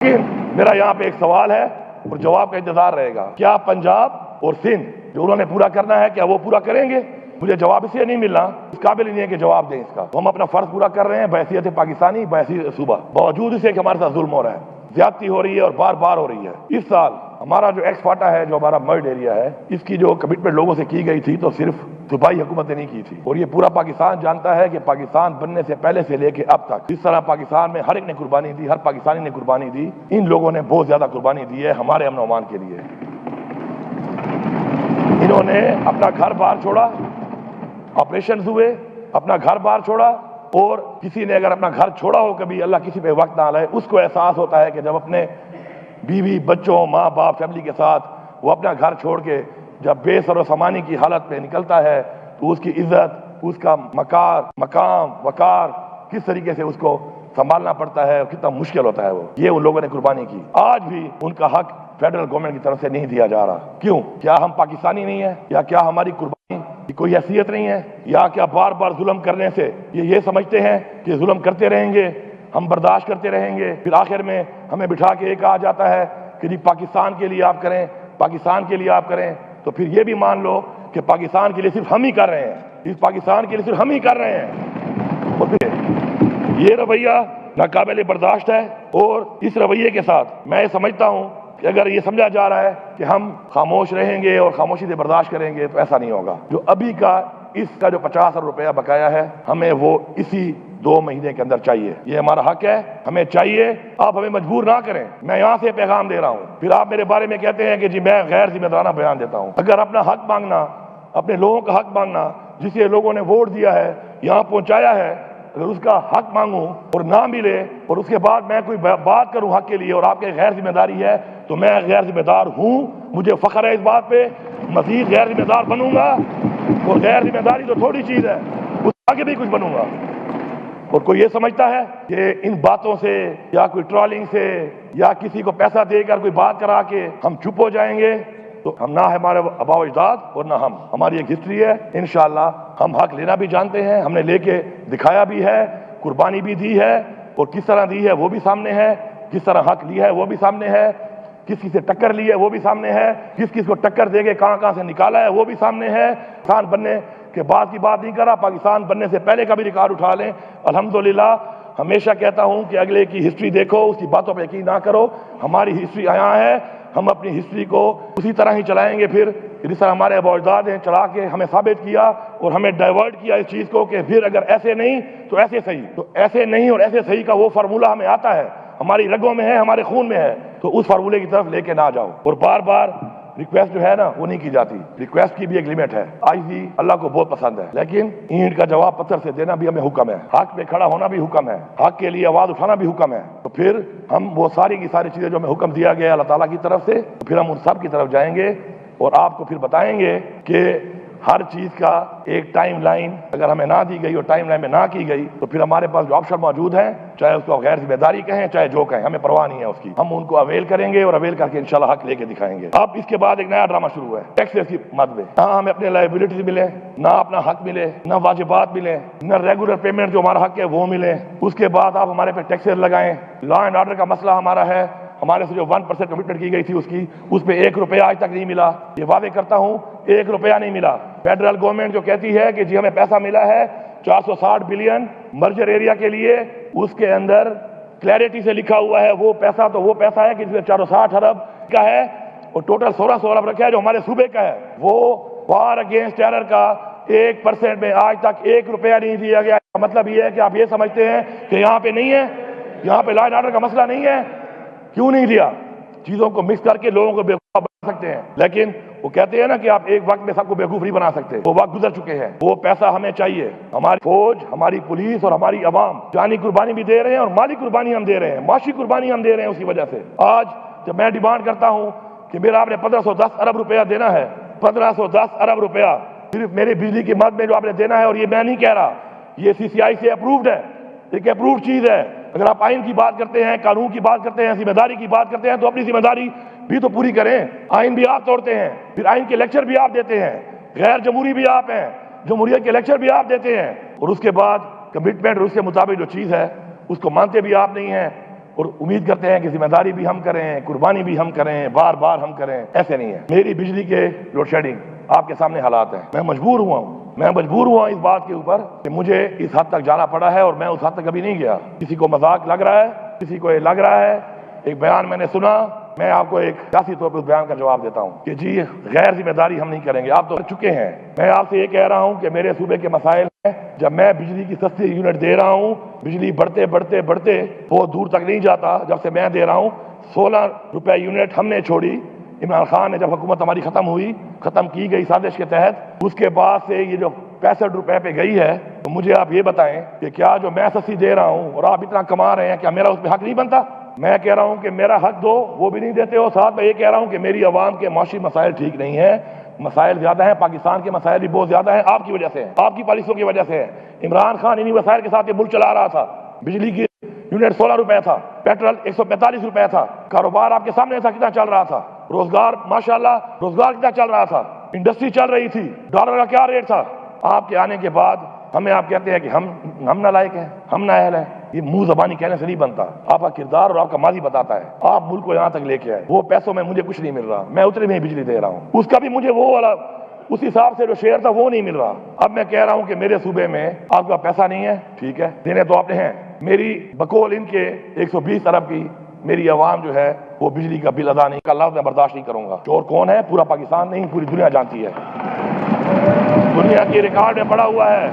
لیکن میرا یہاں پہ ایک سوال ہے اور جواب کا انتظار رہے گا، کیا پنجاب اور سندھ جو انہوں نے پورا کرنا ہے کیا وہ پورا کریں گے؟ مجھے جواب اس لیے نہیں مل رہا، اس قابل ہی نہیں ہے کہ جواب دیں اس کا۔ ہم اپنا فرض پورا کر رہے ہیں بحیثیت پاکستانی، بحیثیت صوبہ، باوجود اسے کہ ہمارے ساتھ ظلم ہو رہا ہے، زیادتی ہو رہی ہے اور بار بار ہو رہی ہے۔ اس سال ہمارا جو ایکس فاٹا ہے، جو ہمارا مرڈ ایریا ہے، اس کی جو کمٹمنٹ لوگوں سے کی گئی تھی تو صرف صوبائی حکومت نے نہیں کی تھی، اور یہ پورا پاکستان جانتا ہے کہ پاکستان بننے سے پہلے سے لے کے اب تک جس طرح پاکستان میں ہر ایک نے قربانی دی، ہر پاکستانی نے قربانی دی، ان لوگوں نے بہت زیادہ قربانی دی ہے ہمارے امن و امان کے لیے۔ انہوں نے اپنا گھر بار چھوڑا، آپریشنز ہوئے، اپنا گھر بار چھوڑا، اور کسی نے اگر اپنا گھر چھوڑا ہو کبھی، اللہ کسی پہ وقت نہ لائے، اس کو احساس ہوتا ہے کہ جب اپنے بیوی بچوں ماں باپ فیملی کے ساتھ وہ اپنا گھر چھوڑ کے جب بے سر و سامانی کی حالت میں نکلتا ہے تو اس کی عزت، اس کا مقام وقار کس طریقے سے اس کو سنبھالنا پڑتا ہے اور کتنا مشکل ہوتا ہے وہ، یہ ان لوگوں نے قربانی کی۔ آج بھی ان کا حق فیڈرل گورنمنٹ کی طرف سے نہیں دیا جا رہا۔ کیوں؟ کیا ہم پاکستانی نہیں ہیں؟ یا کیا ہماری قربانی کی کوئی حیثیت نہیں ہے؟ یا کیا بار بار ظلم کرنے سے یہ سمجھتے ہیں کہ ظلم کرتے رہیں گے، ہم برداشت کرتے رہیں گے، پھر آخر میں ہمیں بٹھا کے ایک کہا جاتا ہے کہ جی پاکستان کے لیے آپ کریں، پاکستان کے لیے آپ کریں، تو پھر یہ بھی مان لو کہ پاکستان کے لیے صرف ہم ہی کر رہے ہیں، اس پاکستان کے لیے صرف ہم ہی کر رہے ہیں۔ اور پھر یہ رویہ ناقابل برداشت ہے، اور اس رویے کے ساتھ میں سمجھتا ہوں کہ اگر یہ سمجھا جا رہا ہے کہ ہم خاموش رہیں گے اور خاموشی سے برداشت کریں گے تو ایسا نہیں ہوگا۔ جو ابھی کا اس کا جو 50,000 روپیہ بقایا ہے، ہمیں وہ اسی 2 مہینے کے اندر چاہیے، یہ ہمارا حق ہے، ہمیں چاہیے۔ آپ ہمیں مجبور نہ کریں، میں یہاں سے پیغام دے رہا ہوں۔ پھر آپ میرے بارے میں کہتے ہیں کہ جی میں غیر ذمہ دارانہ بیان دیتا ہوں۔ اگر اپنا حق مانگنا، اپنے لوگوں کا حق مانگنا، جسے لوگوں نے ووٹ دیا ہے، یہاں پہنچایا ہے، اگر اس کا حق مانگوں اور نہ ملے اور اس کے بعد میں کوئی بات کروں حق کے لیے اور آپ کے غیر ذمہ داری ہے، تو میں غیر ذمہ دار ہوں، مجھے فخر ہے اس بات پہ، مزید غیر ذمہ دار بنوں گا، اور غیر ذمہ داری تو تھوڑی چیز ہے، اس آگے بھی کچھ بنوں گا۔ اور کوئی یہ سمجھتا ہے کہ ان باتوں سے یا کوئی ٹرالنگ سے یا کسی کو پیسہ دے کر کوئی بات کرا کے ہم چپ ہو جائیں گے، تو ہم نہ ہمارے آباء و اجداد اور نہ ہماری ایک ہسٹری ہے۔ انشاءاللہ ہم حق لینا بھی جانتے ہیں، ہم نے لے کے دکھایا بھی ہے، قربانی بھی دی ہے، اور کس طرح دی ہے وہ بھی سامنے ہے، کس طرح حق لیا ہے وہ بھی سامنے ہے، کس سے ٹکر لی ہے وہ بھی سامنے ہے، کس کو ٹکر دے کے کہاں سے نکالا ہے وہ بھی سامنے ہے۔ پاکستان بننے کے بعد کی بات نہیں کر رہا، پاکستان بننے سے پہلے کا بھی ریکارڈ اٹھا لیں۔ الحمدللہ ہمیشہ کہتا ہوں کہ اگلے کی ہسٹری دیکھو، اس کی باتوں پہ یقین نہ کرو، ہماری ہسٹری یہاں ہے، ہم اپنی ہسٹری کو اسی طرح ہی چلائیں گے۔ پھر جس طرح ہمارے آباء و اجداد نے چلا کے ہمیں ثابت کیا اور ہمیں ڈائیورٹ کیا اس چیز کو کہ پھر اگر ایسے نہیں تو ایسے صحیح، تو ایسے نہیں اور ایسے صحیح کا وہ فارمولہ ہمیں آتا ہے، ہماری رگوں میں ہے، ہمارے خون میں ہے، تو اس فارمولے کی طرف لے کے نہ جاؤ۔ اور بار بار ریکویسٹ جو ہے نا وہ نہیں کی جاتی، ریکویسٹ کی بھی ایک لیمٹ ہے۔ آجزی اللہ کو بہت پسند ہے، لیکن اینٹ کا جواب پتھر سے دینا بھی ہمیں حکم ہے، حق پہ کھڑا ہونا بھی حکم ہے، حق کے لیے آواز اٹھانا بھی حکم ہے۔ تو پھر ہم وہ ساری کی ساری چیزیں جو ہمیں حکم دیا گیا اللہ تعالیٰ کی طرف سے، پھر ہم ان سب کی طرف جائیں گے اور آپ کو پھر بتائیں گے کہ ہر چیز کا ایک ٹائم لائن اگر ہمیں نہ دی گئی اور ٹائم لائن میں نہ کی گئی تو پھر ہمارے پاس جو آپشن موجود ہیں، چاہے اس کو غیر ذمہ داری کہیں چاہے جو کہیں، ہمیں پرواہ نہیں ہے اس کی، ہم ان کو اویل کریں گے اور اویل کر کے انشاءاللہ حق لے کے دکھائیں گے۔ اب اس کے بعد ایک نیا ڈرامہ شروع ہے ٹیکسز کی مد میں، نہ ہمیں اپنے لائبلٹیز ملے، نہ اپنا حق ملے، نہ واجبات ملے، نہ ریگولر پیمنٹ جو ہمارا حق ہے وہ ملے۔ اس کے بعد آپ ہمارے پہ ٹیکسز لگائیں۔ لا اینڈ آرڈر کا مسئلہ ہمارا ہے، ہمارے سے جو 1% کمٹمنٹ کی گئی تھی اس پہ 1 روپیہ آج تک نہیں ملا۔ یہ واضح کرتا ہوں 1 روپیہ نہیں ملا۔ فیڈرل گورنمنٹ جو کہتی ہے کہ جی ہمیں پیسہ ملا ہے 460 بلین مرجر ایریا کے لیے، اس کے اندر کلیئرٹی سے لکھا ہوا ہے وہ پیسہ تو وہ پیسہ ہے کہ جس میں 460 ارب کا ہے اور ٹوٹل 1600 ارب رکھا ہے جو ہمارے صوبے کا ہے۔ وہ وار اگینسٹ ٹیرر کا 1% میں آج تک 1 روپیہ نہیں دیا گیا۔ مطلب یہ ہے کہ آپ یہ سمجھتے ہیں کہ یہاں پہ نہیں ہے، یہاں پہ لا اینڈ آرڈر کا مسئلہ نہیں ہے۔ کیوں نہیں دیا؟ چیزوں کو مکس کر کے لوگوں کو بیوقوف بنا سکتے ہیں، لیکن وہ کہتے ہیں نا کہ آپ ایک وقت میں سب کو بیوقوف نہیں بنا سکتے، وہ وقت گزر چکے ہیں۔ وہ پیسہ ہمیں چاہیے، ہماری فوج، ہماری پولیس اور ہماری عوام جانی قربانی بھی دے رہے ہیں اور مالی قربانی ہم دے رہے ہیں، معاشی قربانی ہم دے رہے ہیں۔ اسی وجہ سے آج جب میں ڈیمانڈ کرتا ہوں کہ میرا آپ نے 1510 ارب روپیہ دینا ہے، 1510 ارب روپیہ صرف میری بجلی کی مد میں جو آپ نے دینا ہے، اور یہ میں نہیں کہہ رہا، یہ CCI سے اپرووڈ ہے، ایک اپرووڈ چیز ہے۔ اگر آپ آئین کی بات کرتے ہیں، قانون کی بات کرتے ہیں، ذمہ داری کی بات کرتے ہیں تو اپنی ذمہ داری بھی تو پوری کریں۔ آئین بھی آپ توڑتے ہیں، پھر آئین کے لیکچر بھی آپ دیتے ہیں، غیر جمہوری بھی آپ ہیں، جمہوریت کے لیکچر بھی آپ دیتے ہیں، اور اس کے بعد کمٹمنٹ اور اس کے مطابق جو چیز ہے اس کو مانتے بھی آپ نہیں ہیں، اور امید کرتے ہیں کہ ذمہ داری بھی ہم کریں, قربانی بھی ہم کریں, بار بار ہم کریں. ایسے نہیں ہے. میری بجلی کے لوڈ شیڈنگ آپ کے سامنے حالات ہیں. میں مجبور ہوا اس بات کے اوپر کہ مجھے اس حد تک جانا پڑا ہے, اور میں اس حد تک ابھی نہیں گیا. کسی کو مذاق لگ رہا ہے, کسی کو یہ لگ رہا ہے. ایک بیان میں نے سنا, میں آپ کو ایک سیاسی طور پہ اس بیان کا جواب دیتا ہوں کہ جی غیر ذمہ داری ہم نہیں کریں گے. آپ تو کر چکے ہیں. میں آپ سے یہ کہہ رہا ہوں کہ میرے صوبے کے مسائل ہیں. جب میں بجلی کی سستی یونٹ دے رہا ہوں, بجلی بڑھتے بہت دور تک نہیں جاتا. جب سے میں دے رہا ہوں 16 روپے یونٹ ہم نے چھوڑی. عمران خان نے جب حکومت ہماری ختم کی گئی سازش کے تحت, اس کے بعد سے یہ جو 65 روپے پہ گئی ہے, تو مجھے آپ یہ بتائیں کہ کیا جو میں سستی دے رہا ہوں اور آپ اتنا کما رہے ہیں, کیا میرا اس پہ حق نہیں بنتا؟ میں کہہ رہا ہوں کہ میرا حق دو, وہ بھی نہیں دیتے ہو. ساتھ میں یہ کہہ رہا ہوں کہ میری عوام کے معاشی مسائل ٹھیک نہیں ہیں. مسائل زیادہ ہیں, پاکستان کے مسائل بھی بہت زیادہ ہیں. آپ کی وجہ سے, آپ کی پالیسیوں کی وجہ سے. عمران خان انہی وسائل کے ساتھ یہ ملک چلا رہا تھا. بجلی کی یونٹ 16 روپے تھا, پیٹرول 145 روپے تھا. کاروبار آپ کے سامنے تھا کتنا چل رہا تھا. روزگار ماشاءاللہ روزگار کتنا چل رہا تھا. انڈسٹری چل رہی تھی. ڈالر کا کیا ریٹ تھا. آپ کے آنے کے بعد ہمیں آپ کہتے ہیں کہ ہم نالائق ہیں, ہم نااہل ہیں. یہ منہ زبانی کہنے سے نہیں بنتا. آپ کا کردار اور آپ کا ماضی بتاتا ہے. آپ ملک کو یہاں تک لے کے آئے. وہ پیسوں میں مجھے کچھ نہیں مل رہا, میں اتنے میں ہی بجلی دے رہا ہوں. اس کا بھی مجھے وہ والا اس حساب سے جو شیئر تھا وہ نہیں مل رہا. اب میں کہہ رہا ہوں کہ میرے صوبے میں آپ کا پیسہ نہیں ہے, ٹھیک ہے, دینے تو آپ نے ہیں. میری بقول ان کے 120 ارب کی میری عوام جو ہے وہ بجلی کا بل ادا نہیں, کا لفظ میں برداشت نہیں کروں گا. چور کون ہے پورا پاکستان نہیں, پوری دنیا جانتی ہے. دنیا کے ریکارڈ میں پڑا ہوا ہے.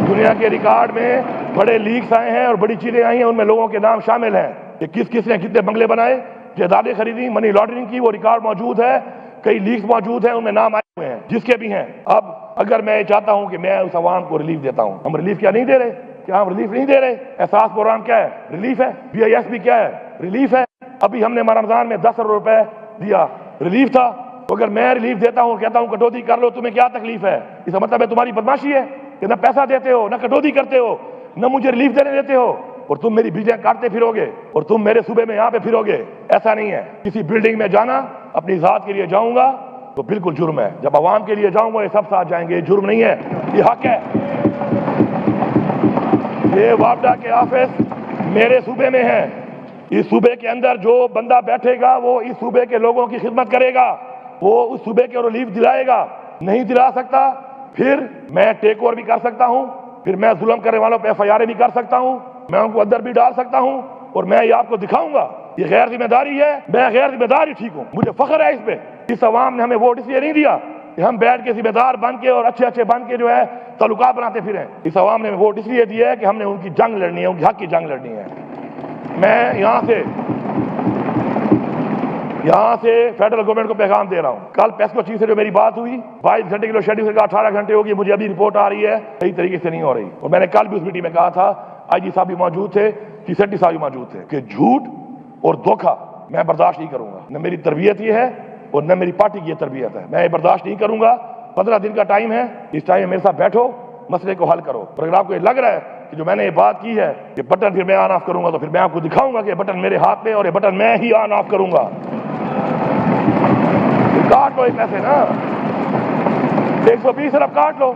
دنیا کے ریکارڈ میں بڑے لیکس آئے ہیں اور بڑی چیزیں آئی ہیں, ان میں لوگوں کے نام شامل ہیں کہ کس نے کتنے بنگلے بنائے, جائیدادیں خریدی, منی لانڈرنگ کی. وہ ریکارڈ موجود ہے, کئی لیکس موجود ہیں, ان میں نام آئے ہوئے ہیں جس کے بھی ہیں. اب اگر میں چاہتا ہوں کہ میں اس عوام کو ریلیف دیتا ہوں, ہم ریلیف کیا نہیں دے رہے؟ کیا ہم ریلیف نہیں دے رہے؟ احساس پروگرام کیا ہے؟ ریلیف ہے. BIS کیا ہے؟ ریلیف ہے. ابھی ہم نے رمضان میں 10 ارب روپے دیا, ریلیف تھا. تو اگر میں ریلیف دیتا ہوں, کہتا ہوں کٹوتی کر لو, تمہیں کیا تکلیف ہے؟ اس کا مطلب ہے تمہاری بدماشی ہے کہ نہ پیسہ دیتے ہو, نہ کٹوتی کرتے ہو, نہ مجھے ریلیف دینے دیتے ہو, اور تم میری بجلیاں کاٹتے پھرو گے اور تم میرے صوبے میں یہاں پہ پھرو گے. ایسا نہیں ہے. کسی بلڈنگ میں جانا اپنی ذات کے لیے جاؤں گا تو بالکل جرم ہے. جب عوام کے لیے جاؤں گا یہ سب ساتھ جائیں گے, یہ جرم نہیں ہے, یہ حق ہے. یہ وابڈا کے آفس میرے صوبے میں ہیں. اس صوبے کے اندر جو بندہ بیٹھے گا وہ اس صوبے کے لوگوں کی خدمت کرے گا, وہ اس صوبے کے ریلیف دلائے گا. نہیں دلا سکتا پھر میں ٹیک اوور بھی کر سکتا ہوں, پھر میں ظلم کرنے والوں پہ FIR بھی کر سکتا ہوں, میں ان کو اندر بھی ڈال سکتا ہوں, اور میں یہ آپ کو دکھاؤں گا یہ غیر ذمہ داری ہے. میں غیر ذمہ داری ٹھیک ہوں, مجھے فخر ہے اس پہ. اس عوام نے ہمیں ووٹ اس لیے نہیں دیا کہ ہم بیٹھ کے ذمہ دار بن کے اور اچھے بن کے جو ہے تعلقات بناتے پھریں. اس عوام نے ووٹ اس لیے دیا ہے کہ ہم نے ان کی جنگ لڑنی ہے, ان کے حق کی جنگ لڑنی ہے. میں یہاں سے فیڈرل گورنمنٹ کو پیغام دے رہا ہوں. کل پیسکو چیف سے جو میری بات ہوئی, 22 گھنٹے کی لوڈ شیڈنگ سے کہا 18 گھنٹے ہوگی, مجھے ابھی رپورٹ آ رہی ہے صحیح طریقے سے نہیں ہو رہی. اور میں نے کل بھی اس میٹنگ میں کہا تھا, IG صاحب بھی موجود تھے, سیٹی صاحب بھی موجود تھے, کہ جھوٹ اور دھوکہ میں برداشت نہیں کروں گا. نہ میری تربیت یہ ہے اور نہ میری پارٹی کی یہ تربیت ہے. میں یہ برداشت نہیں کروں گا. 15 دن کا ٹائم ہے, اس ٹائم میں میرے ساتھ بیٹھو, مسئلے کو حل کرو. اور اگر آپ کو یہ لگ رہا ہے کہ جو میں نے یہ بات کی ہے کہ بٹن پھر میں آن آف کروں گا, تو پھر میں آپ کو دکھاؤں گا کہ یہ بٹن میرے ہاتھ میں, اور یہ بٹن میں ہی آن آف کروں گا. کاٹ لو ایک پیسے نا, 120 ارب کاٹ لو.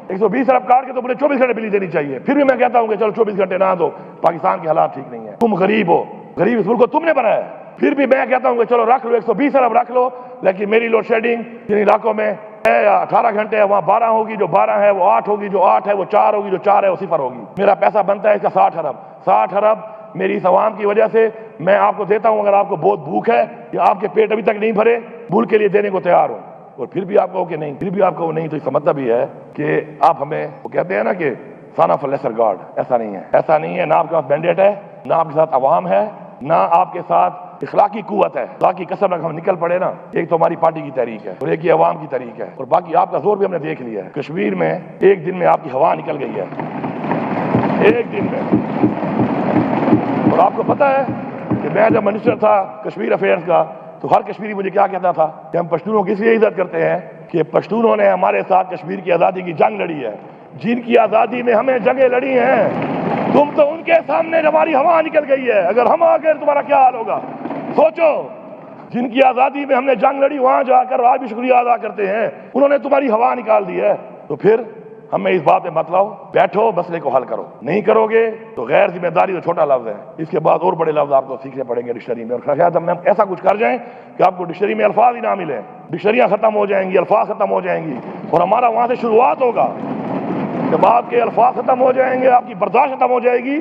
120 ارب کاٹ کے تو مجھے 24 گھنٹے بجلی دینی چاہیے. پھر بھی میں کہتا ہوں کہ چلو 24 گھنٹے نہ دو, پاکستان کے حالات ٹھیک نہیں ہیں. تم غریب ہو, غریب اس ملک کو تم نے بنایا ہے. پھر بھی میں کہتا ہوں کہ چلو رکھ لو 120 ارب رکھ لو, لیکن میری لوڈ شیڈنگ جن علاقوں میں ہے یا 18 گھنٹے ہے وہاں 12 ہوگی, جو 12 ہے وہ 8 ہوگی, جو 8 ہے وہ 4 ہوگی, جو 4 ہے وہ 0 ہوگی. میرا پیسہ بنتا ہے اس کا 60 ارب. 60 ارب میری اس عوام کی وجہ سے میں آپ کو دیتا ہوں. اگر آپ کو بہت بھوک ہے یا آپ کے پیٹ ابھی تک نہیں بھرے, ملک کے لیے دینے کو تیار ہوں. اور پھر بھی آپ کہو کہ نہیں, پھر بھی آپ کہو نہیں, تو اس کا مطلب یہ ہے کہ آپ ہمیں, وہ کہتے ہیں نا کہ سان آف لیسر گاڈ. ایسا نہیں ہے, ایسا نہیں ہے. نہ آپ کے پاس مینڈیٹ ہے, نہ آپ کے ساتھ عوام ہے, نہ آپ کے ساتھ اخلاقی قوت ہے. باقی قسم رکھ ہم نکل پڑے نا, ایک تو ہماری پارٹی کی تحریک ہے اور ایک یہ عوام کی تحریک ہے, اور باقی آپ کا زور بھی ہم نے دیکھ لیا ہے. کشمیر میں ایک دن میں آپ کی ہوا نکل گئی ہے, ایک دن میں. اور آپ کو پتا ہے کہ میں جب منسٹر تھا کشمیر افیئرز کا, تو ہر کشمیری مجھے کیا کہتا تھا کہ ہم پشتونوں کی اس لیے عزت کرتے ہیں کہ پشتونوں نے ہمارے ساتھ کشمیر کی آزادی کی جنگ لڑی ہے. جن کی آزادی میں ہمیں جنگیں لڑی ہیں, تم تو ان کے سامنے ہماری ہوا نکل گئی ہے. اگر ہم آ گئے تمہارا کیا حال ہوگا, سوچو. جن کی آزادی میں ہم نے جنگ لڑی, وہاں جا کر آج بھی شکریہ ادا کرتے ہیں, انہوں نے تمہاری ہوا نکال دی ہے. تو پھر ہمیں اس بات پہ مت لاؤ، بیٹھو مسئلے کو حل کرو، نہیں کرو گے تو غیر ذمہ داری تو چھوٹا لفظ ہے، اس کے بعد اور بڑے لفظ آپ کو سیکھنے پڑیں گے ڈکشنری میں، اور شاید ہم ایسا کچھ کر جائیں کہ آپ کو ڈکشنری میں الفاظ ہی نہ ملیں، ڈکشنریاں ختم ہو جائیں گی، الفاظ ختم ہو جائیں گی، اور ہمارا وہاں سے شروعات ہوگا۔ جب آپ کے الفاظ ختم ہو جائیں گے، آپ کی برداشت ختم ہو جائے گی،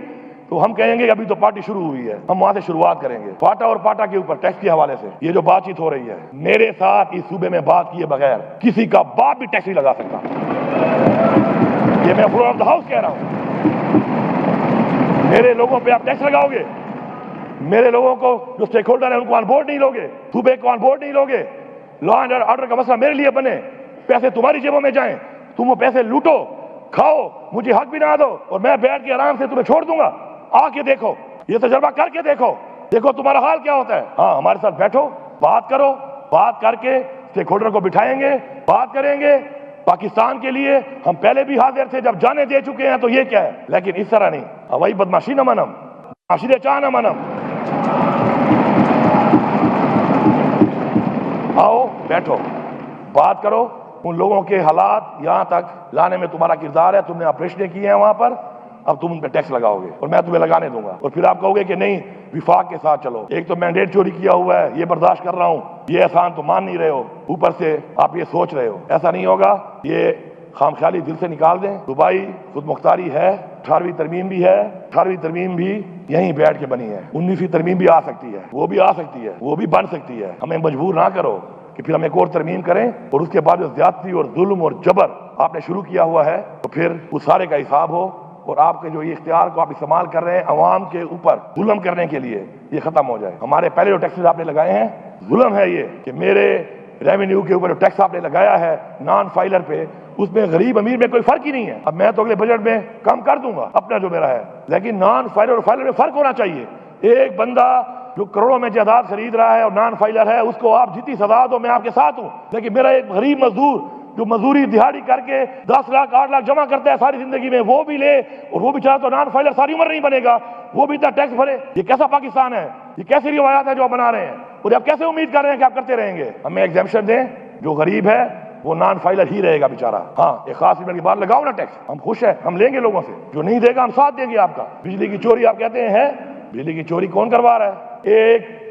تو ہم کہیں گے کہ ابھی تو پارٹی شروع ہوئی ہے، ہم وہاں سے شروعات کریں گے پاٹا اور پاٹا کے اوپر ٹیکس کے حوالے سے۔ یہ جو بات چیت ہو رہی ہے، میرے ساتھ اس صوبے میں بات کیے بغیر کسی کا باپ بھی ٹیکس نہیں لگا سکتا، یہ میں فلور آف دا ہاؤس کہہ رہا ہوں۔ میرے لوگوں پہ آپ ٹیکس لگاؤ گے، میرے لوگوں کو جو اسٹیک ہولڈر ہیں ان کو آن بورڈ نہیں لوگے، صوبے کو آن بورڈ نہیں لوگے، لا اینڈ آرڈر کا مسئلہ میرے لیے بنے، پیسے تمہاری جیبوں میں جائیں، تم وہ پیسے لوٹو، کھاؤ، مجھے حق بھی نہ دو، اور میں بیٹھ کے آرام سے تمہیں چھوڑ دوں گا۔ آ کے دیکھو، یہ تجربہ کر کے دیکھو، دیکھو تمہارا حال کیا ہوتا ہے۔ ہاں، ہمارے ساتھ بیٹھو، بات کرو، بات کر کے اسٹیک ہولڈر کو بٹھائیں گے، بات کریں گے۔ پاکستان کے لیے ہم پہلے بھی حاضر تھے، جب جانے دے چکے ہیں تو یہ کیا ہے، لیکن اس طرح نہیں، ہوائی بدماشی نہ منم، معاشرے چاہ نہ منم۔ آؤ بیٹھو، بات کرو، ان لوگوں کے حالات یہاں تک لانے میں تمہارا کردار ہے، تم نے آپریشنیں کی ہیں وہاں پر، اب تم ان پہ ٹیکس لگاؤ گے اور میں تمہیں لگانے دوں گا، اور پھر آپ کہو گے کہ نہیں وفاق کے ساتھ چلو، ایک تو مینڈیٹ چوری کیا ہوا ہے، یہ برداشت کر رہا ہوں، یہ احسان تو مان نہیں رہے ہو، اوپر سے آپ یہ سوچ رہے ہو۔ ایسا نہیں ہوگا، یہ خام خیالی دل سے نکال دیں۔ صوبائی خود مختاری ہے، 18ویں ترمیم بھی ہے، 18ویں ترمیم بھی یہیں بیٹھ کے بنی ہے، 19ویں ترمیم بھی آ سکتی ہے، وہ بھی آ سکتی ہے، وہ بھی بن سکتی ہے، ہمیں مجبور نہ کرو کہ پھر ہم ایک اور ترمیم کریں، اور اس کے بعد جو زیادتی اور ظلم اور جبر آپ نے شروع کیا ہوا ہے تو پھر اس سارے کا حساب ہو، اور آپ کے جو یہ اختیار کو آپ استعمال کر رہے ہیں عوام کے اوپر ظلم کرنے کے لیے، یہ ختم ہو جائے۔ ہمارے پہلے جو ٹیکسز آپ نے لگائے ہیں، ظلم ہے یہ کہ میرے ریونیو کے اوپر جو ٹیکس آپ نے لگایا ہے نان فائلر پہ، اس میں غریب امیر میں کوئی فرق ہی نہیں ہے۔ اب میں تو اگلے بجٹ میں کم کر دوں گا اپنا جو میرا ہے، لیکن نان فائلر اور فائلر میں فرق ہونا چاہیے۔ ایک بندہ جو کروڑوں میں جائیداد خرید رہا ہے اور نان فائلر ہے، اس کو آپ جتنی سزا دو میں آپ کے ساتھ ہوں، لیکن میرا ایک غریب مزدور جو مزدوری دہاڑی کر کے 10 لاکھ 8 لاکھ جمع کرتا ہے ساری زندگی میں، وہ بھی لے اور وہ بیچارہ تو نان فائلر ساری عمر نہیں بنے گا، وہ بھی اتنا ٹیکس بھرے۔ یہ کیسا پاکستان ہے؟ یہ کیسی روایات ہے جو آپ بنا رہے ہیں، اور آپ کیسے امید کر رہے ہیں کہ آپ کرتے رہیں گے؟ ہمیں ایگزیمپشن دیں، جو غریب ہے وہ نان فائلر ہی رہے گا بیچارہ۔ ہاں، ایک خاص لیمٹ کے بعد لگاؤ نا ٹیکس، ہم خوش ہیں، ہم لیں گے لوگوں سے، جو نہیں دے گا ہم ساتھ دیں گے آپ کا۔ بجلی کی چوری آپ کہتے ہیں ہے، بجلی کی چوری کون کروا رہا ہے؟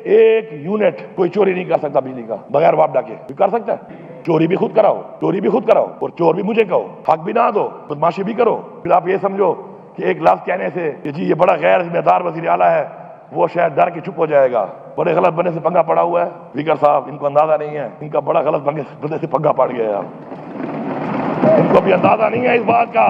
ایک یونٹ کوئی چوری نہیں کر سکتا بجلی کا بغیر واب ڈاکے، کوئی کر سکتا ہے؟ چوری بھی خود کراؤ، چوری بھی خود کراؤ، اور چور بھی مجھے کہو، حق بھی نہ دو، بدماشی بھی کرو، پھر آپ یہ سمجھو کہ ایک لفظ کہنے سے کہ جی یہ بڑا غیر ذمہ دار وزیر اعلیٰ ہے، وہ شاید ڈر کے چپ ہو جائے گا۔ بڑے غلط بننے سے پنگا پڑا ہوا ہے ویکر صاحب، ان کو اندازہ نہیں ہے، ان کا بڑا غلط بننے سے پنگا پڑ گیا ہے، ان کو بھی اندازہ نہیں ہے اس بات کا،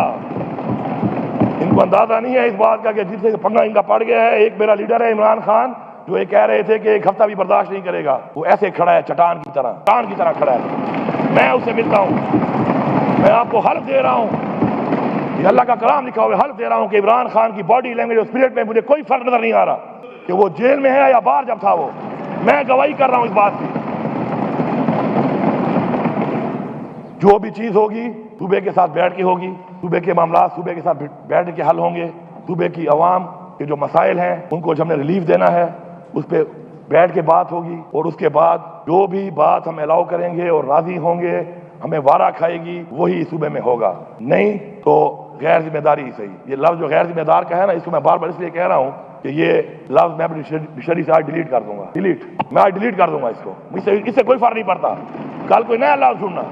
ان کو اندازہ نہیں ہے اس بات کا کہ جس سے پنگا ان کا پڑ گیا ہے۔ ایک میرا لیڈر ہے عمران خان، جو یہ کہہ رہے تھے کہ ایک ہفتہ بھی برداشت نہیں کرے گا، وہ ایسے کھڑا ہے چٹان کی طرح، چٹان کی طرح کھڑا ہے۔ میں اسے ملتا ہوں، میں آپ کو حلف دے رہا ہوں، یہ اللہ کا کلام لکھا ہوا ہے، حلف دے رہا ہوں کہ عمران خان کی باڈی لینگویج اور اسپرٹ میں مجھے کوئی فرق نظر نہیں آ رہا کہ وہ جیل میں ہے یا باہر جب تھا، وہ میں گواہی کر رہا ہوں اس بات کی۔ جو بھی چیز ہوگی صوبے کے ساتھ بیٹھ کے ہوگی، صوبے کے معاملات صوبے کے ساتھ بیٹھ کے حل ہوں گے، صوبے کی عوام کے جو مسائل ہیں ان کو جو ہم نے ریلیف دینا ہے اس پہ بیٹھ کے بات ہوگی، اور اس کے بعد جو بھی بات ہم الاؤ کریں گے اور راضی ہوں گے، ہمیں وارہ کھائے گی، وہی صوبے میں ہوگا، نہیں تو غیر ذمہ داری ہی صحیح۔ یہ لفظ جو غیر ذمہ دار کا ہے نا، اس کو میں بار بار اس لیے کہہ رہا ہوں کہ یہ لفظ میں اپنی ڈکشنری سے آج ڈیلیٹ کر دوں گا، میں آج ڈیلیٹ کر دوں گا اس کو، اس سے کوئی فرق نہیں پڑتا، کل کوئی نیا لفظ ڈھونڈنا،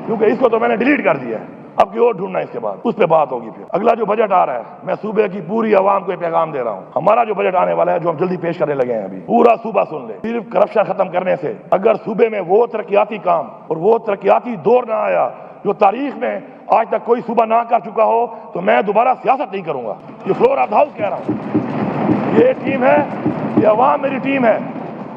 کیونکہ اس کو تو میں نے ڈیلیٹ کر دیا ہے، اب کی اور ڈھونڈنا، اس کے بعد اس پہ بات ہوگی۔ پھر اگلا جو بجٹ آ رہا ہے، میں صوبے کی پوری عوام کو یہ پیغام دے رہا ہوں، ہمارا جو بجٹ آنے والا ہے جو ہم جلدی پیش کرنے لگے ہیں، ابھی پورا صوبہ سن لے، صرف کرپشن ختم کرنے سے اگر صوبے میں وہ ترقیاتی کام اور وہ ترقیاتی دور نہ آیا جو تاریخ میں آج تک کوئی صوبہ نہ کر چکا ہو، تو میں دوبارہ سیاست نہیں کروں گا۔ یہ فلور آف دا ہاؤس کہہ رہا ہوں، یہ ٹیم ہے، یہ عوام میری ٹیم ہے،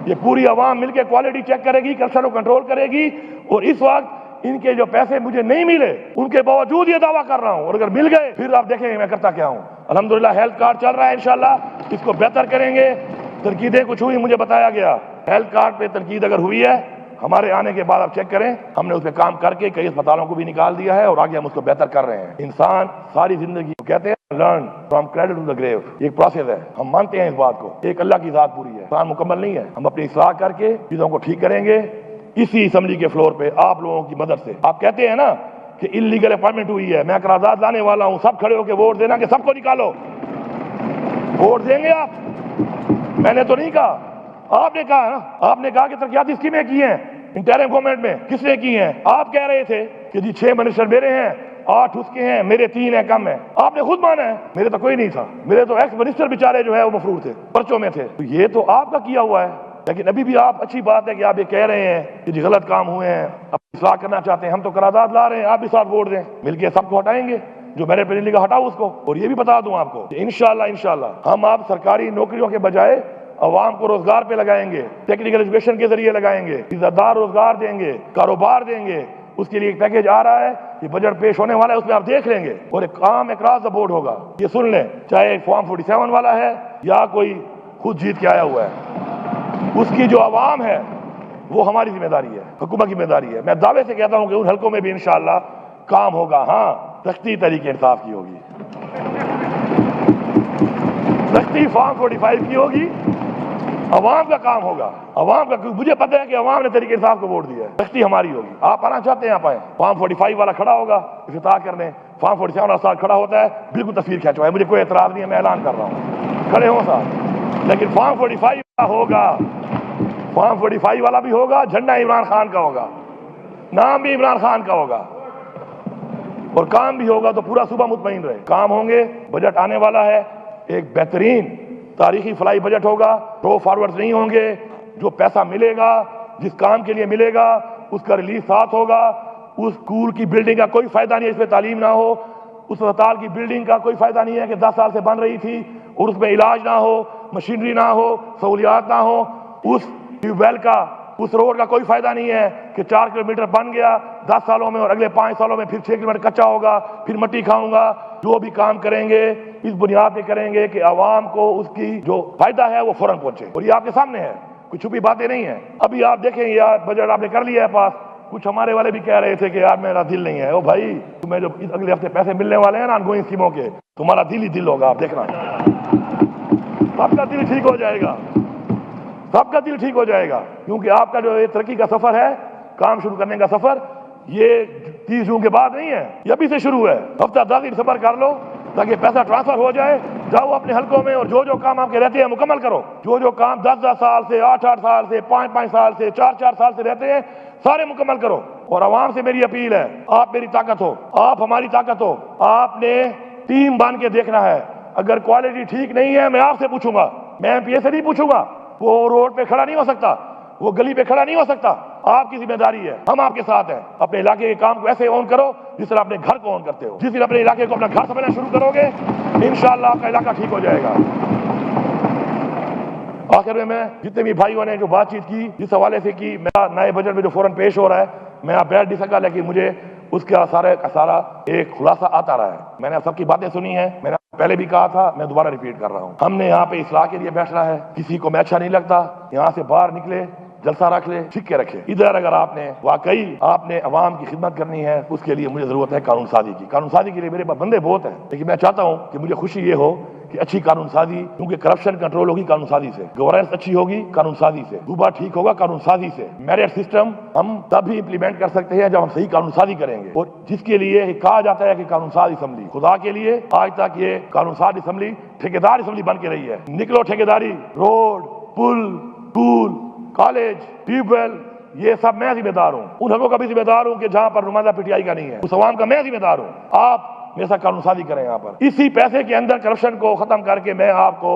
یہ پوری عوام مل کے کوالٹی چیک کرے گی، کرپشن کو کنٹرول کرے گی، اور اس وقت ان کے جو پیسے مجھے نہیں ملے ان کے باوجود یہ دعویٰ کر رہا ہوں، اور اگر مل گئے پھر آپ دیکھیں گے میں کرتا کیا ہوں۔ الحمدللہ ہیلتھ کارڈ چل رہا ہے، انشاءاللہ اس کو بہتر کریں گے، تنقیدیں کچھ ہوئی مجھے بتایا گیا، ہیلتھ کارڈ پہ تنقید اگر ہوئی ہے ہمارے آنے کے بعد آپ چیک کریں، ہم نے اس پہ کام کر کے کئی اسپتالوں کو بھی نکال دیا ہے، اور آگے ہم اس کو بہتر کر رہے ہیں۔ انسان ساری زندگی کہتے ہیں learn from cradle to the grave, یہ ایک پروسیس ہے، ہم مانتے ہیں اس بات کو، ایک اللہ کی ذات پوری ہے، انسان مکمل نہیں ہے، ہم اپنی اصلاح کر کے چیزوں کو ٹھیک کریں گے، اسی اسمبلی کے فلور پہ آپ لوگوں کی مدد سے۔ آپ کہتے ہیں نا کہ انلیگل اپائنٹمنٹ ہوئی ہے، میں قرارداد لانے والا ہوں، سب کھڑے ہو کے ووٹ دینا کہ سب کو نکالو۔ ووٹ دیں گے آپ؟ میں نے تو نہیں کہا، آپ نے کہا نا، آپ نے کہا کہ ترقیاتی اسکیمیں کی ہیں انٹرم گورنمنٹ میں، کس نے کی ہیں؟ آپ کہہ رہے تھے کہ جی 6 منسٹر میرے ہیں، 8 اس کے ہیں، میرے 3 ہیں، کم ہیں۔ آپ نے خود مانا ہے، میرے تو کوئی نہیں تھا، میرے تو ایکس منسٹر بیچارے جو ہے وہ مفرور تھے، پرچوں میں تھے۔ تو یہ تو آپ کا کیا ہوا ہے، لیکن ابھی بھی آپ، اچھی بات ہے کہ آپ یہ کہہ رہے ہیں کہ جی غلط کام ہوئے ہیں، اب اصلاح کرنا چاہتے ہیں، ہم تو قرارداد لا رہے ہیں، آپ بھی ساتھ ووٹ دیں، مل کے سب کو ہٹائیں گے، جو میرے پہ نہیں لگا ہٹاؤ اس کو۔ اور یہ بھی بتا دوں آپ کو کہ انشاءاللہ ہم آپ سرکاری نوکریوں کے بجائے عوام کو روزگار پہ لگائیں گے، ٹیکنیکل ایجوکیشن کے ذریعے لگائیں گے، عزت دار روزگار دیں گے، کاروبار دیں گے۔ اس کے لیے ایک پیکیج آ رہا ہے، یہ بجٹ پیش ہونے والا ہے، اس میں آپ دیکھ لیں گے، اور ایک کام اکراس دا بورڈ ہوگا، یہ سن لیں، چاہے فارم 47 والا ہے یا کوئی خود جیت کے آیا ہوا ہے، اس کی جو عوام ہے وہ ہماری ذمہ داری ہے، حکومت کی ذمہ داری ہے۔ میں دعوے سے کہتا ہوں کہ ان حلقوں میں بھی انشاءاللہ کام ہوگا، ہاں سختی طریقے انصاف کی ہوگی، سختی فارم 45 کی ہوگی، عوام کا کام ہوگا، عوام کا، مجھے پتہ ہے کہ عوام نے طریقے انصاف کو ووٹ دیا ہے، سختی ہماری ہوگی۔ آپ آنا چاہتے ہیں آپ آئیں، فارم 45 والا کھڑا ہوگا افتتاح کرنے، فارم 47 والا ساتھ کھڑا ہوتا ہے، بالکل تصویر کھینچوائے، مجھے کوئی اعتراض نہیں ہے، میں اعلان کر رہا ہوں، کھڑے ہوں ساتھ، لیکن فارم 45 والا ہوگا، فارم 45 والا بھی ہوگا، جھنڈا عمران خان کا ہوگا، نام بھی عمران خان کا ہوگا، اور کام بھی ہوگا، تو پورا صوبہ مطمئن رہے، کام ہوں گے۔ بجٹ آنے والا ہے، ایک بہترین تاریخی فلائی بجٹ ہوگا، رو فارورڈز نہیں ہوں گے، جو پیسہ ملے گا، جس کام کے لیے ملے گا، اس کا ریلیز ساتھ ہوگا۔ اس اسکول کی بلڈنگ کا کوئی فائدہ نہیں ہے اس میں تعلیم نہ ہو، اس اسپتال کی بلڈنگ کا کوئی فائدہ نہیں ہے کہ 10 سال سے بن رہی تھی اور اس میں علاج نہ ہو، مشینری نہ ہو، سہولیات نہ ہو، اس ٹیوب ویل کا، اس روڈ کا کوئی فائدہ نہیں ہے کہ 4 کلومیٹر بن گیا 10 سالوں میں اور اگلے 5 سالوں میں پھر 6 کلومیٹر کچا ہوگا، پھر مٹی کھاؤں گا۔ جو بھی کام کریں گے اس بنیاد پہ کریں گے کہ عوام کو اس کی جو فائدہ ہے وہ فوراً پہنچے، اور یہ آپ کے سامنے ہے، کوئی چھپی باتیں نہیں ہیں۔ ابھی آپ دیکھیں یہ بجٹ آپ نے کر لیا ہے پاس، کچھ ہمارے والے بھی کہہ رہے تھے کہ یار میرا دل نہیں ہے، او بھائی تمہیں جو اگلے ہفتے پیسے ملنے والے ہیں نا آن گوئنگ اسکیموں کے، تمہارا دل ہی دل ہوگا، آپ دیکھنا سب کا دل ٹھیک ہو جائے گا، سب کا دل ٹھیک ہو جائے گا، کیونکہ آپ کا جو یہ ترقی کا سفر ہے، کام شروع کرنے کا سفر، یہ 30 جون کے بعد نہیں ہے، یہ ابھی سے شروع ہے۔ ہفتہ 10 دن صبر کر لو تاکہ پیسہ ٹرانسفر ہو جائے، جاؤ اپنے حلقوں میں اور جو کام آپ کے رہتے ہیں مکمل کرو، جو کام 10 سال سے، 8 سال سے، 5 سال سے، 4 سال سے رہتے ہیں سارے مکمل کرو۔ اور عوام سے میری اپیل ہے، آپ میری طاقت ہو، آپ ہماری طاقت ہو، آپ نے ٹیم بن کے دیکھنا ہے، اگر کوالٹی ٹھیک نہیں ہے میں آپ سے پوچھوں گا، میں ایم پی اے سے نہیں پوچھوں گا، وہ روڈ پہ کھڑا نہیں ہو سکتا، وہ گلی پہ کھڑا نہیں ہو سکتا، آپ کی ذمہ داری ہے، ہم آپ کے ساتھ ہیں۔ اپنے علاقے کے کام کو ایسے اون کرو جس طرح اپنے گھر کو اون کرتے ہو، جس دن اپنے علاقے کو اپنا گھر سمجھنا شروع کرو گے انشاءاللہ آپ کا علاقہ ٹھیک ہو جائے گا۔ آخر میں جتنے بھی بھائیوں نے جو بات چیت کی، جس حوالے سے کی، میرا نئے بجٹ میں جو فوراً پیش ہو رہا ہے میں آپ بیٹھ نہیں سکا، لیکن مجھے اس کا سارا ایک خلاصہ آتا رہا ہے۔ میں نے سب کی باتیں سنی ہیں، میں نے پہلے بھی کہا تھا، میں دوبارہ ریپیٹ کر رہا ہوں، ہم نے یہاں پہ اصلاح کے لیے بیٹھنا ہے، کسی کو میں اچھا نہیں لگتا یہاں سے باہر نکلے، جلسہ رکھ لے، سکے رکھے، ادھر اگر آپ نے واقعی آپ نے عوام کی خدمت کرنی ہے، اس کے لیے مجھے ضرورت ہے قانون سازی کی۔ قانون سازی کے لیے میرے پاس بندے بہت ہیں، لیکن میں چاہتا ہوں کہ مجھے خوشی یہ ہو کہ اچھی قانون سازی، کیونکہ کرپشن کنٹرول ہوگی قانون سازی سے، گورننس اچھی ہوگی قانون سازی سے، صوبہ ٹھیک ہوگا قانون سازی سے۔ میرٹ سسٹم ہم تب ہی امپلیمنٹ کر سکتے ہیں جب ہم صحیح قانون سازی کریں گے، اور جس کے لیے کہا جاتا ہے کہ قانون ساز اسمبلی، خدا کے لیے آج تک یہ قانون ساز اسمبلی ٹھیکیدار اسمبلی بن کے رہی ہے۔ نکلو ٹھیکیداری، روڈ، پل، اسکول، کالج، ٹیوب ویل، یہ سب میں ذمہ دار ہوں، ان حقوق کا بھی ذمہ دار ہوں کہ جہاں پر نمائندہ پی ٹی آئی کا نہیں ہے، اس عوام کا میں ذمہ دار ہوں۔ آپ میرے ساتھ قانون سازی کریں، یہاں پر اسی پیسے کے اندر کرپشن کو ختم کر کے میں آپ کو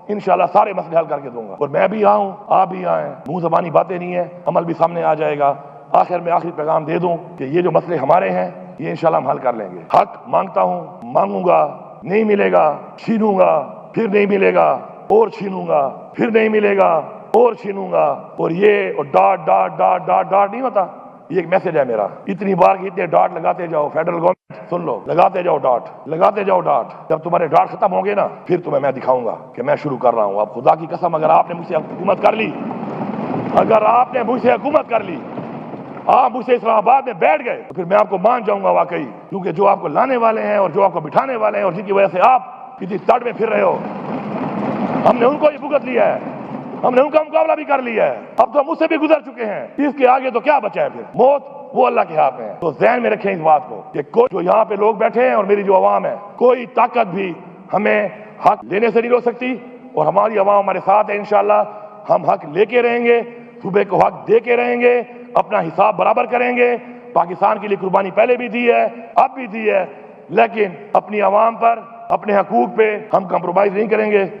انشاءاللہ سارے مسئلے حل کر کے دوں گا، اور میں بھی آؤں آپ بھی آئیں، منہ زبانی باتیں نہیں ہیں، عمل بھی سامنے آ جائے گا۔ آخر میں آخری پیغام دے دوں کہ یہ جو مسئلے ہمارے ہیں یہ انشاءاللہ ہم حل کر لیں گے۔ حق مانگتا ہوں، مانگوں گا، نہیں ملے گا چھینوں گا، پھر نہیں ملے گا اور چھینوں گا، پھر نہیں ملے گا اور چھینوں گا، اور یہ اور dot dot dot dot dot نہیں ہوتا، یہ ایک میسج ہے میرا، اتنی بار کہ اتنے ڈاٹ لگاتے جاؤ، فیڈرل گورنمنٹ سن لو، لگاتے جاؤ ڈاٹ، لگاتے جاؤ ڈاٹ، جب تمہارے ڈاٹ ختم ہوں گے نا پھر تمہیں میں دکھاؤں گا کہ میں شروع کر رہا ہوں۔ اب خدا کی قسم اگر آپ نے مجھ سے حکومت کر لی، اگر آپ نے مجھ سے حکومت کر لی، آپ مجھ سے اسلام آباد میں بیٹھ گئے تو پھر میں آپ کو مان جاؤں گا واقعی، کیونکہ جو آپ کو لانے والے ہیں اور جو آپ کو بٹھانے والے ہیں اور جن کی وجہ سے آپ کسی تڑ میں پھر رہے ہو، ہم نے ان کو یہ بھگت لیا ہے، ہم نے ان کا مقابلہ بھی کر لیا ہے، اب تو ہم اس سے بھی گزر چکے ہیں، اس کے آگے تو کیا بچا ہے پھر؟ موت وہ اللہ کے ہاتھ میں ہے۔ تو ذہن میں رکھیں اس بات کو کہ کوئی جو یہاں پہ لوگ بیٹھے ہیں اور میری جو عوام ہے، کوئی طاقت بھی ہمیں حق لینے سے نہیں روک سکتی، اور ہماری عوام ہمارے ساتھ ہے انشاءاللہ۔ ہم حق لے کے رہیں گے، صوبے کو حق دے کے رہیں گے، اپنا حساب برابر کریں گے۔ پاکستان کے لیے قربانی پہلے بھی دی ہے، اب بھی دی ہے، لیکن اپنی عوام پر، اپنے حقوق پہ ہم کمپرومائز نہیں کریں گے۔